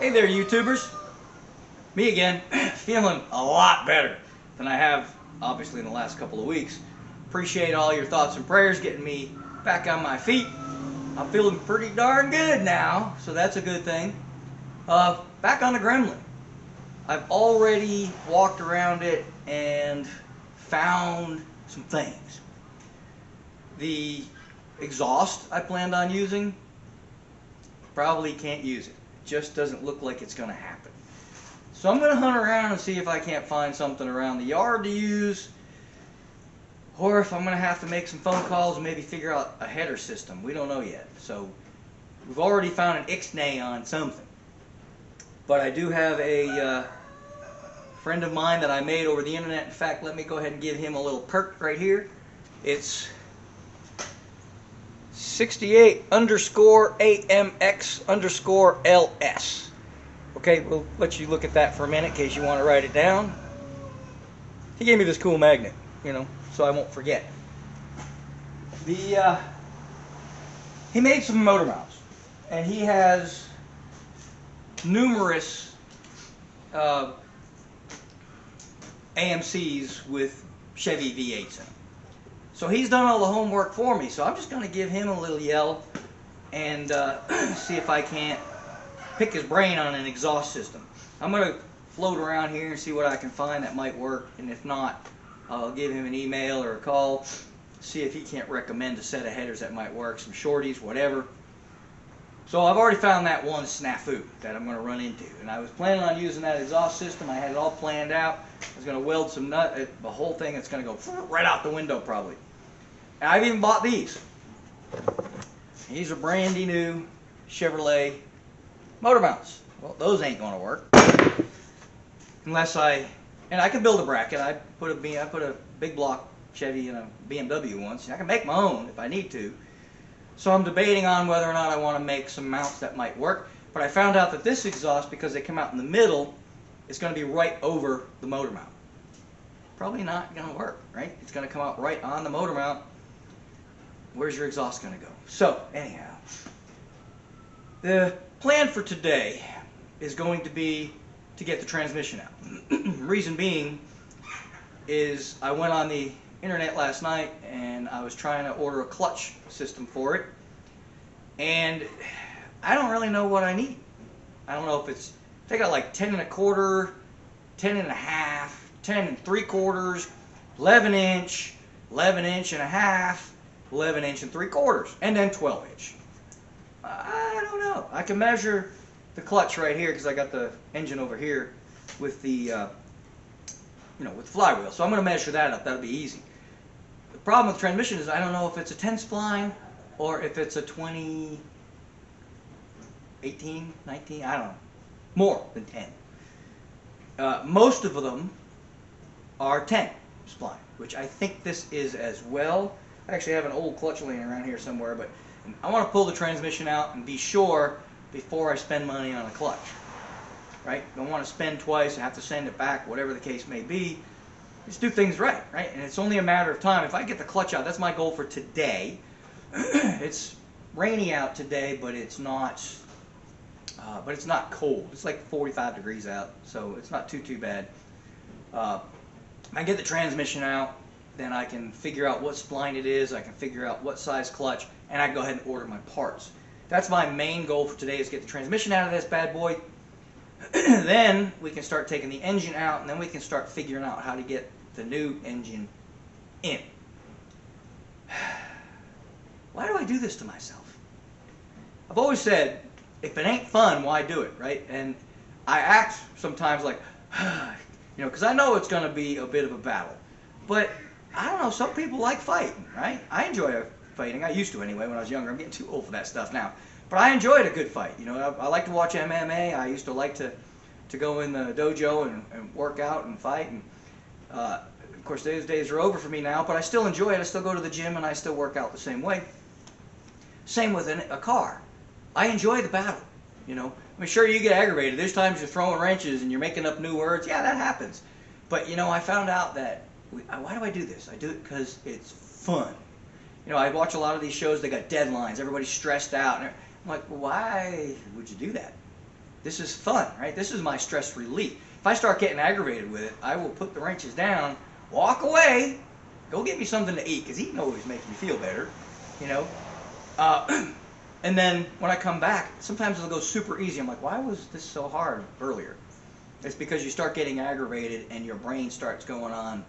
Hey there, YouTubers. Me again, feeling a lot better than I have, obviously, in the last couple of weeks. Appreciate all your thoughts and prayers getting me back on my feet. I'm feeling pretty darn good now, so that's a good thing. Back on the Gremlin. I've already walked around it and found some things. The exhaust I planned on using, probably can't use it. Just doesn't look like it's going to happen. So I'm going to hunt around and see if I can't find something around the yard to use, or if I'm going to have to make some phone calls and maybe figure out a header system. We don't know yet. So we've already found an ixnay on something. But I do have a friend of mine that I made over the internet. In fact, let me go ahead and give him a little perk right here. It's 68_AMX_LS. Okay, we'll let you look at that for a minute in case you want to write it down. He gave me this cool magnet, so I won't forget. He made some motor mounts, and he has numerous AMCs with Chevy V8s in them. So he's done all the homework for me, so I'm just going to give him a little yell and see if I can't pick his brain on an exhaust system. I'm going to float around here and see what I can find that might work, and if not, I'll give him an email or a call, see if he can't recommend a set of headers that might work, some shorties, whatever. So I've already found that one snafu that I'm going to run into, and I was planning on using that exhaust system. I had it all planned out. I was going to weld some nut, the whole thing that's going to go right out the window probably. And I've even bought these. These are brandy new Chevrolet motor mounts. Well, those ain't going to work unless and I can build a bracket. I put a big block Chevy in a BMW once. I can make my own if I need to. So I'm debating on whether or not I want to make some mounts that might work. But I found out that this exhaust, because they come out in the middle, is going to be right over the motor mount. Probably not going to work, right? It's going to come out right on the motor mount. Where's your exhaust going to go? So, anyhow, the plan for today is going to be to get the transmission out. Reason being is I went on the internet last night and I was trying to order a clutch system for it, and I don't really know what I need. I don't know if they got like 10 1/4, 10 1/2, 10 3/4, 11 inch, 11 inch and a half, 11 inch and 3/4, and then 12 inch. I don't know. I can measure the clutch right here because I got the engine over here with the with the flywheel. So I'm going to measure that up. That'll be easy. The problem with transmission is I don't know if it's a 10 spline or if it's a 20, 18, 19, I don't know. More than 10. Most of them are 10 spline, which I think this is as well. I actually have an old clutch laying around here somewhere, but I want to pull the transmission out and be sure before I spend money on a clutch. Right? Don't want to spend twice and have to send it back, whatever the case may be. Just do things right? And it's only a matter of time. If I get the clutch out, that's my goal for today. It's rainy out today, but it's not cold. It's like 45 degrees out, so it's not too bad. If I get the transmission out, then I can figure out what spline it is, I can figure out what size clutch, and I can go ahead and order my parts. That's my main goal for today, is get the transmission out of this bad boy. Then we can start taking the engine out, and then we can start figuring out how to get the new engine in. Why do I do this to myself? I've always said, if it ain't fun, why do it, right? And I act sometimes like, because I know it's going to be a bit of a battle. But I don't know, some people like fighting, right? I enjoy fighting. I used to anyway when I was younger. I'm getting too old for that stuff now. But I enjoyed a good fight. I like to watch MMA. I used to like to go in the dojo and work out and fight. And of course, those days are over for me now, but I still enjoy it. I still go to the gym and I still work out the same way. Same with a car. I enjoy the battle. Sure, you get aggravated. There's times you're throwing wrenches and you're making up new words. Yeah, that happens. But I found out that why do I do this? I do it because it's fun. I watch a lot of these shows. They got deadlines. Everybody's stressed out. I'm like, well, why would you do that? This is fun, right? This is my stress relief. If I start getting aggravated with it, I will put the wrenches down, walk away, go get me something to eat, because eating always makes me feel better, you know. And then when I come back, sometimes it'll go super easy. I'm like, why was this so hard earlier? It's because you start getting aggravated and your brain starts going on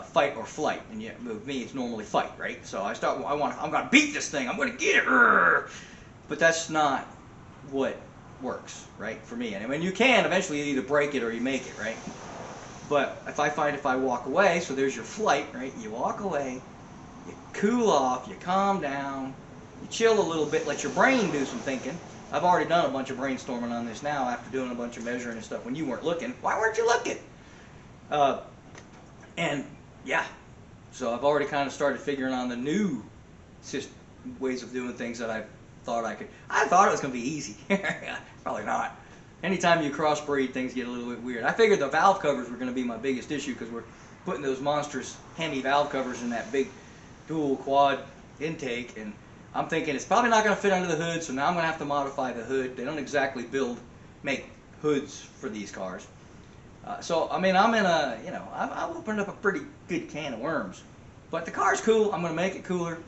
fight or flight. And yet, with me, it's normally fight, right? So I'm gonna beat this thing. I'm gonna get it. But that's not what works, right? For me. And I mean, you can eventually either break it or you make it, right? But if I walk away, so there's your flight, right? You walk away, you cool off, you calm down, you chill a little bit, let your brain do some thinking. I've already done a bunch of brainstorming on this now after doing a bunch of measuring and stuff when you weren't looking. Why weren't you looking? And yeah, so I've already kind of started figuring on the new ways of doing things that I thought I could. I thought it was going to be easy. Probably not. Anytime you crossbreed, things get a little bit weird. I figured the valve covers were going to be my biggest issue because we're putting those monstrous Hemi valve covers in that big dual quad intake, and I'm thinking it's probably not going to fit under the hood, so now I'm going to have to modify the hood. They don't exactly make hoods for these cars. So, I mean, I'm in a, you know, I've opened up a pretty good can of worms. But the car's cool. I'm going to make it cooler.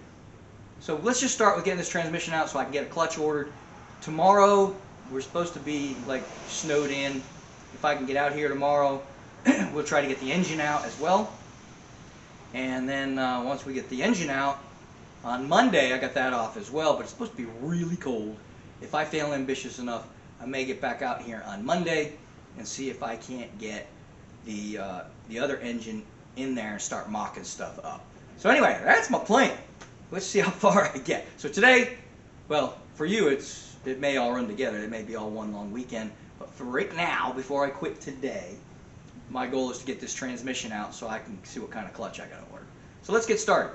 So let's just start with getting this transmission out so I can get a clutch ordered. Tomorrow, we're supposed to be, like, snowed in. If I can get out here tomorrow, we'll try to get the engine out as well. And then once we get the engine out, on Monday, I got that off as well, but it's supposed to be really cold. If I feel ambitious enough, I may get back out here on Monday and see if I can't get the other engine in there and start mocking stuff up. So anyway, that's my plan. Let's see how far I get. So today, well, for you, it may all run together. It may be all one long weekend. But for right now, before I quit today, my goal is to get this transmission out so I can see what kind of clutch I got to order. So let's get started.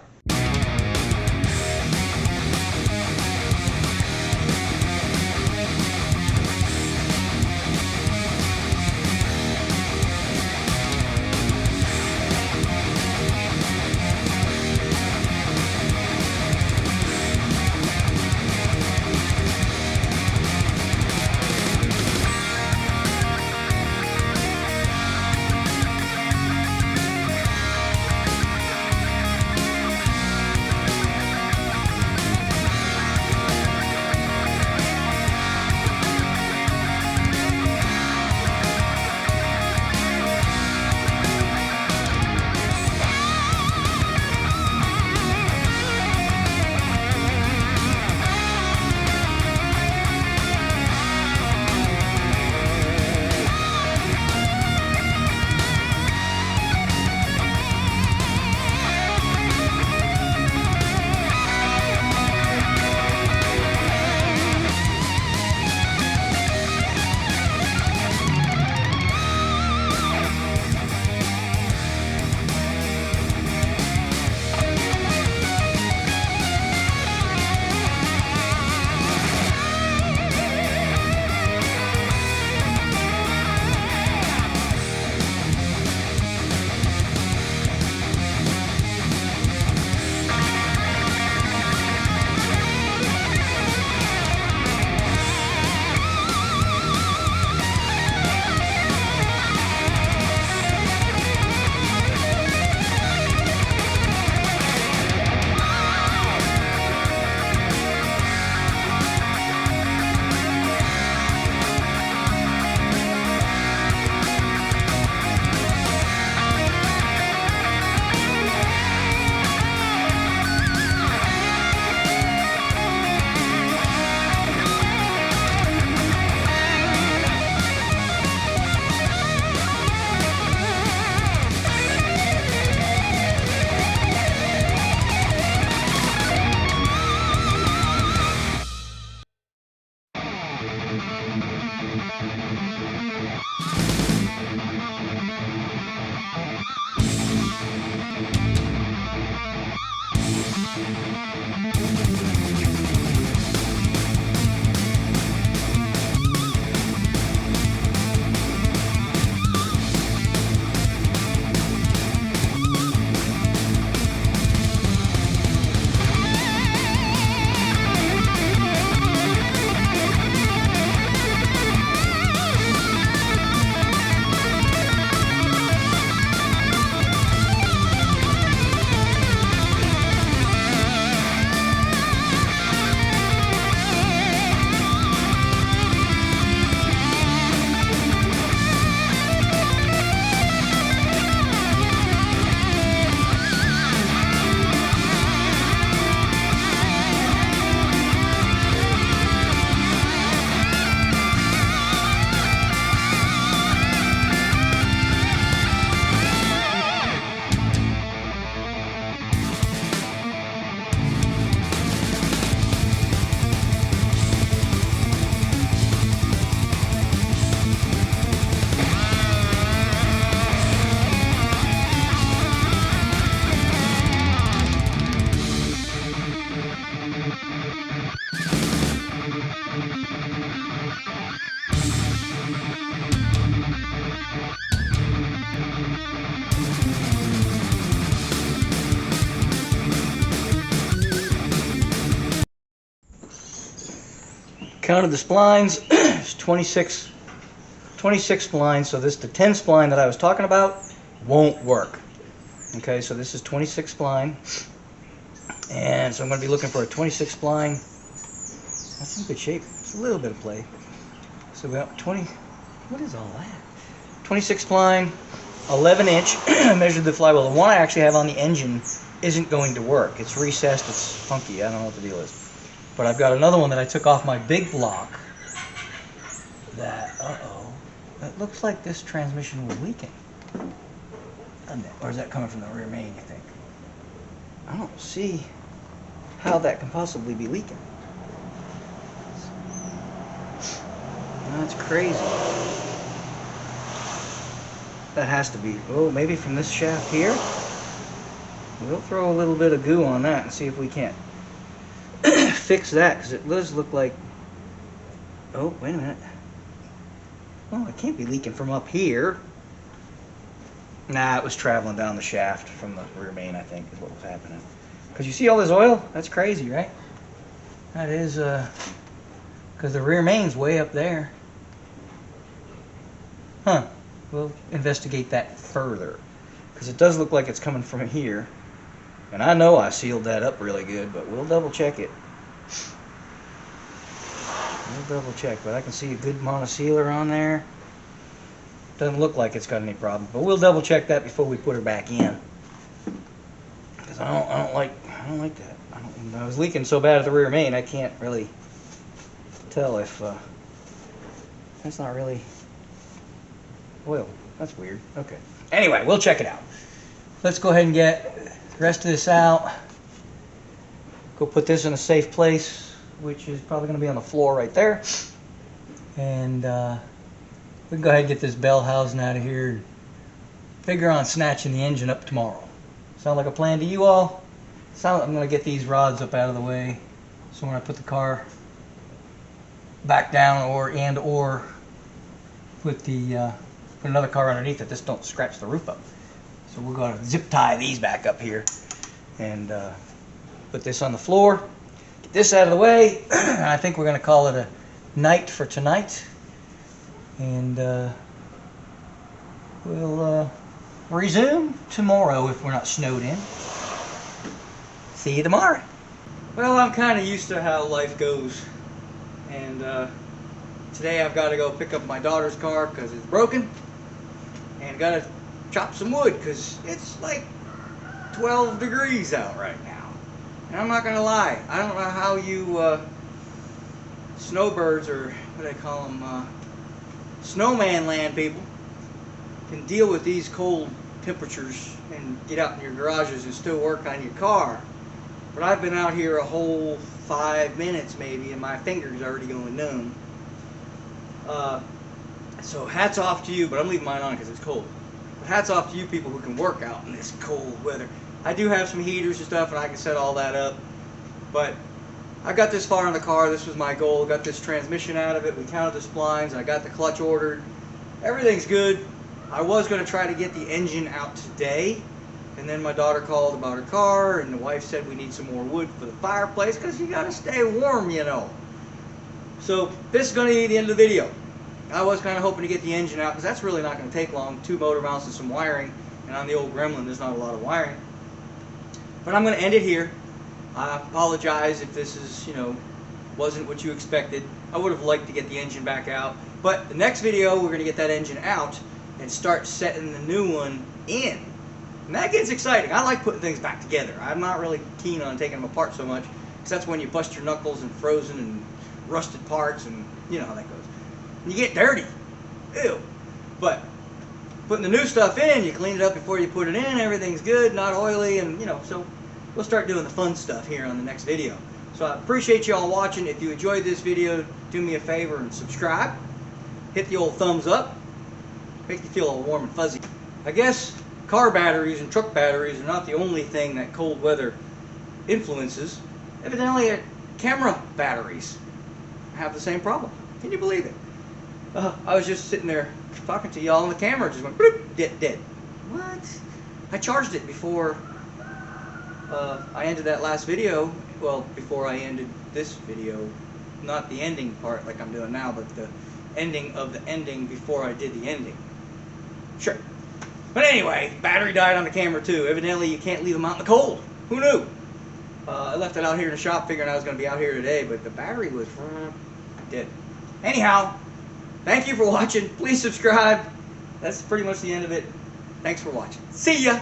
counted the splines. It's 26 splines. So this, the 10 spline that I was talking about, won't work. Okay, so this is 26 spline. And so I'm going to be looking for a 26 spline. That's in good shape. It's a little bit of play. So we got 20. What is all that? 26 spline, 11 inch. I measured the flywheel. The one I actually have on the engine isn't going to work. It's recessed. It's funky. I don't know what the deal is. But I've got another one that I took off my big block. That, it looks like this transmission was leaking. Or is that coming from the rear main, you think? I don't see how that can possibly be leaking. That's crazy. That has to be, maybe from this shaft here. We'll throw a little bit of goo on that and see if we can't fix that, because it does look like, oh, wait a minute. Well, it can't be leaking from up here. Nah, it was traveling down the shaft from the rear main, I think, is what was happening. Because you see all this oil? That's crazy, right? That is, because the rear main's way up there. Huh. We'll investigate that further. Because it does look like it's coming from here. And I know I sealed that up really good, but we'll double check it. We'll double check, but I can see a good monosealer on there. Doesn't look like it's got any problem, but we'll double check that before we put her back in. Because I don't like that. I was leaking so bad at the rear main, I can't really tell if that's not really oil. That's weird. Okay. Anyway, we'll check it out. Let's go ahead and get the rest of this out. Go put this in a safe place, which is probably going to be on the floor right there. And we can go ahead and get this bell housing out of here and figure on snatching the engine up tomorrow. Sound like a plan to you all? I'm going to get these rods up out of the way so when I put the car back down or put another car underneath it, this don't scratch the roof up. So we're going to zip tie these back up here and put this on the floor. Get this out of the way. I think we're going to call it a night for tonight. And we'll resume tomorrow if we're not snowed in. See you tomorrow. Well, I'm kind of used to how life goes. And today I've got to go pick up my daughter's car because it's broken. And got to chop some wood because it's like 12 degrees out right now. And I'm not going to lie. I don't know how you snowbirds, or what do they call them, snowman land people, can deal with these cold temperatures and get out in your garages and still work on your car. But I've been out here a whole 5 minutes maybe and my fingers are already going numb. So hats off to you, but I'm leaving mine on because it's cold. But hats off to you people who can work out in this cold weather. I do have some heaters and stuff and I can set all that up. But I got this far in the car. This was my goal. Got this transmission out of it. We counted the splines. I got the clutch ordered. Everything's good. I was going to try to get the engine out today. And then my daughter called about her car. And the wife said we need some more wood for the fireplace because you got to stay warm, you know. So this is going to be the end of the video. I was kind of hoping to get the engine out because that's really not going to take long. 2 motor mounts and some wiring. And on the old Gremlin, there's not a lot of wiring. But I'm going to end it here. I apologize if this is, wasn't what you expected. I would have liked to get the engine back out. But the next video, we're going to get that engine out and start setting the new one in. And that gets exciting. I like putting things back together. I'm not really keen on taking them apart so much, because that's when you bust your knuckles and frozen and rusted parts, and you know how that goes. And you get dirty. Ew. But putting the new stuff in, you clean it up before you put it in, everything's good, not oily, and so we'll start doing the fun stuff here on the next video. So I appreciate you all watching. If you enjoyed this video, do me a favor and subscribe. Hit the old thumbs up. Makes you feel all warm and fuzzy. I guess car batteries and truck batteries are not the only thing that cold weather influences. Evidently, camera batteries have the same problem. Can you believe it? I was just sitting there talking to y'all and the camera just went bloop, dead. What? I charged it before I ended that last video. Well, before I ended this video not the ending part like I'm doing now, but the ending of the ending before I did the ending. Sure. But anyway, battery died on the camera too. Evidently you can't leave them out in the cold. Who knew? I left it out here in the shop figuring I was going to be out here today, but the battery was dead. Anyhow, thank you for watching. Please subscribe. That's pretty much the end of it. Thanks for watching. See ya!